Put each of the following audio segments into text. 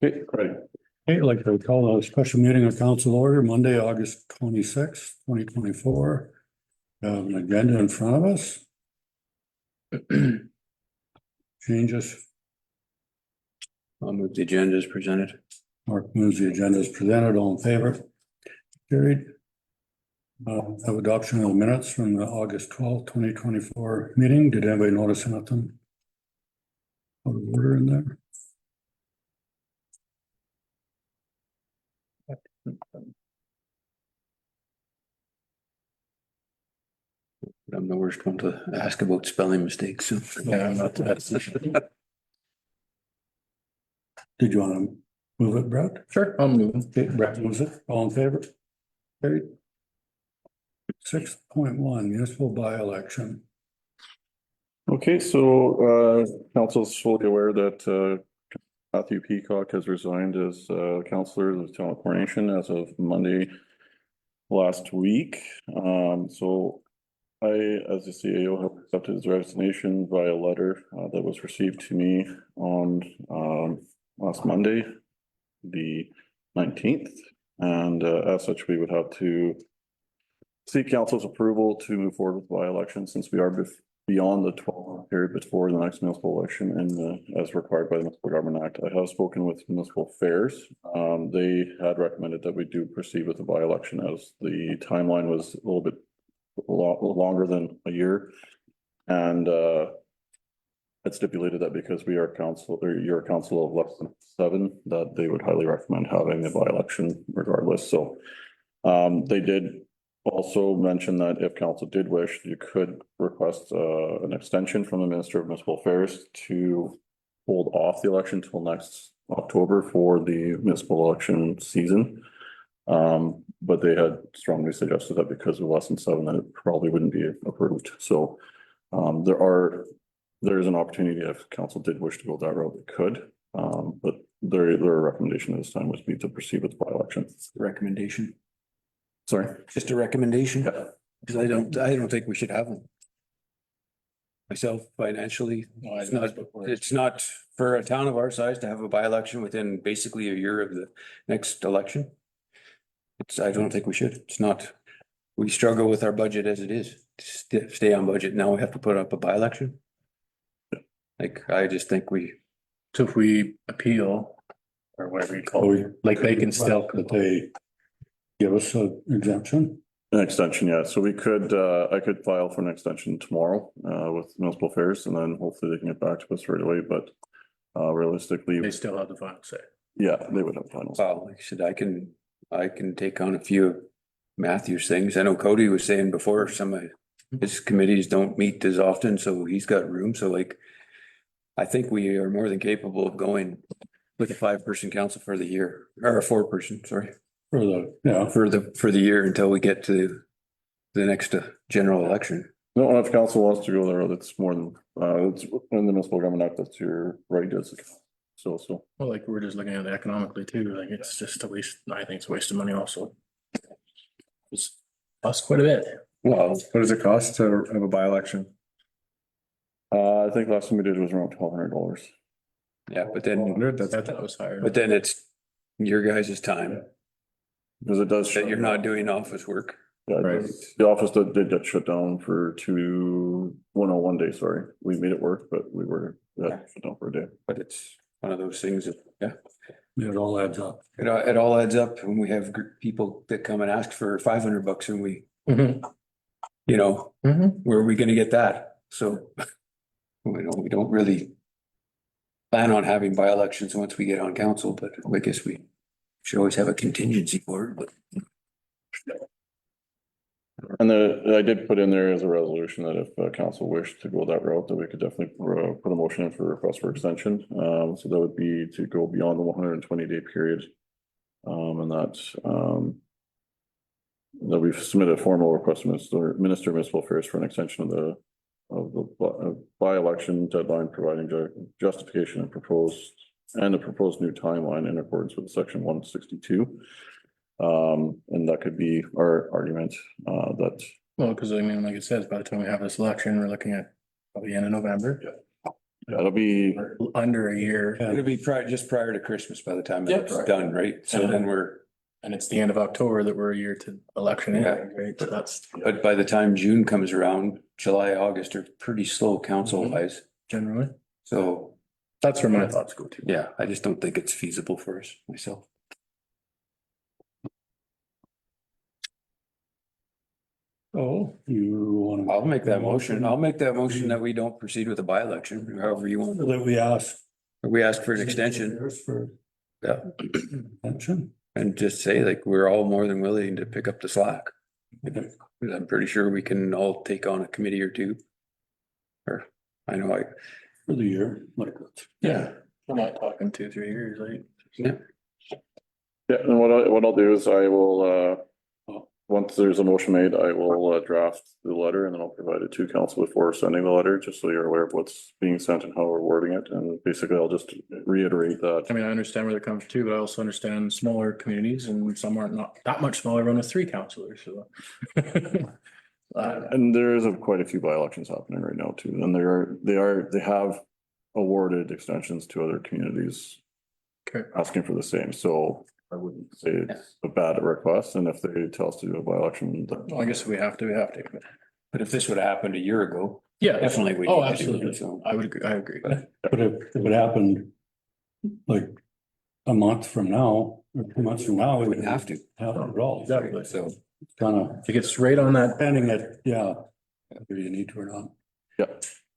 Okay, Right. Okay, I'd like to call a special meeting of council order Monday, August 26th, 2024. Have an agenda in front of us. Changes. I'll move the agenda as presented. Mark moves the agenda is presented. All in favor? Carried. Have adoption of the minutes from the August 12th, 2024 meeting. Did anybody notice anything out of order in there? I'm the worst one to ask about spelling mistakes. So. Yeah, I'm not that. Did you want to move it, Brett? Sure, I'm moving. Okay, Brett moves it. All in favor? Carried. 6.1 municipal by-election. Okay, so council's fully aware that Matthew Peacock has resigned as councillor of the town of Coronation as of Monday last week. So I, as the CAO, have accepted his resignation via letter that was received to me on last Monday, the 19th. And as such, we would have to seek council's approval to move forward with by-election since we are beyond the 12-month period before the next municipal election and as required by the Municipal Government Act. I have spoken with municipal affairs. They had recommended that we do proceed with the by-election as the timeline was a little bit longer than a year. And it stipulated that because we are council, or you're a council of less than 7, that they would highly recommend having a by-election regardless. So they did also mention that if council did wish, you could request an extension from the Minister of Municipal Affairs to hold off the election till next October for the municipal election season. But they had strongly suggested that because of less than 7, that it probably wouldn't be approved. So there is an opportunity if council did wish to go that route, they could. But their recommendation at this time would be to proceed with the by-election. Recommendation. Sorry. Just a recommendation. Yeah. Because I don't think we should have them. Myself, financially, it's not for a town of our size to have a by-election within basically a year of the next election. I don't think we should. It's not, we struggle with our budget as it is, stay on budget. Now we have to put up a by-election. Like, I just think So if we appeal or whatever you call it, like they can still. That they give us an exemption. An extension, yeah. So we could, I could file for an extension tomorrow with municipal affairs, and then hopefully they can get back to us right away. But realistically, They still have the final say. yeah, they would have final. well, like I said, I can take on a few of Matthew's things. I know Cody was saying before, some of his committees don't meet as often, so he's got room. So like, I think we are more than capable of going with a 5-person council for the year, or a 4-person, sorry. For the, yeah, For the year until we get to the next general election. No, if council wants to go there, it's more than, it's in the Municipal Government Act, that's your right as a council. So. Well, like we're just looking at it economically too, like it's just a waste, I think it's a waste of money also. It's costs quite a bit. Well, What does it cost to have a by-election? I think last time we did was around $1,200. yeah, but then I thought it was higher. it's your guys' time Because it does. that you're not doing office work. Yeah, Right. the office did get shut down for 1 day, sorry. We made it work, but we were shut down for a day. But it's one of those things that, yeah, it all adds up. it all adds up when we have people that come and ask for $500 and we, Mhm. you know, Mhm. where are we gonna get that? So we don't really plan on having by-elections once we get on council, but I guess we should always have a contingency for it, but. And I did put in there as a resolution that if council wished to go that route, that we could definitely put a motion in for request for extension. So that would be to go beyond the 120-day period. And that we've submitted a formal request to Minister of Municipal Affairs for an extension of the by-election deadline, providing justification and a proposed new timeline in accordance with section 162. And that could be our argument that. Well, because I mean, like it says, by the time we have this election, we're looking at probably end of November. That'll be, Under a year, It'll be just prior to Christmas by the time Yep. it's done, right? So then and it's the end of October that we're a year to election, anyway, right? So that's but by the time June comes around, July, August are pretty slow council wise. generally, So, that's where my thoughts go to. yeah, I just don't think it's feasible for us myself. Oh, you want. I'll make that motion. I'll make that motion that we don't proceed with the by-election, however you want. That we ask. We ask for an extension, For yeah, extension. and just say like, we're all more than willing to pick up the slack. I'm pretty sure we can all take on a committee or two. Or, I know For the year, like. Yeah, we're not talking 2-3 years, like. yeah, yeah, and what I'll do is I will, once there's a motion made, I will draft the letter and then I'll provide it to council before sending the letter, just so you're aware of what's being sent and how we're wording it. And basically, I'll just reiterate that. I mean, I understand where they're coming from too, but I also understand smaller communities and some aren't not that much smaller, run with 3 councillors, so. And there is quite a few by-elections happening right now too, and they have awarded extensions to other communities Okay. asking for the same, so I wouldn't say it's a bad request, and if they tell us to do a by-election, then Well, I guess if we have to. but if this would have happened a year ago, Yeah. definitely we. Oh, need to do it, absolutely. so. I would agree, I agree. But if it happened like a month from now, or 2 months from now, we We wouldn't have to. have it all. Exactly. So, Kind of If it gets right on that, depending it, yeah, whether you need to or not. yeah,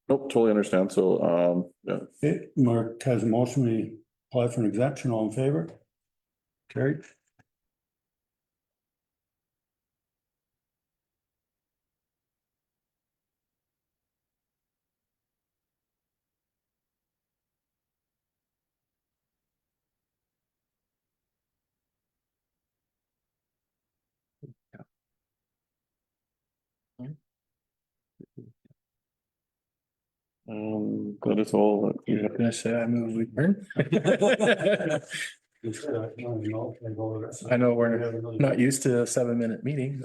nope, totally understand, so, yeah. Okay, Mark has a motion, we apply for an exemption, all in favor? Carried. That is all that we you're have. gonna say I move we turn? I know we're not used to a 7-minute meeting.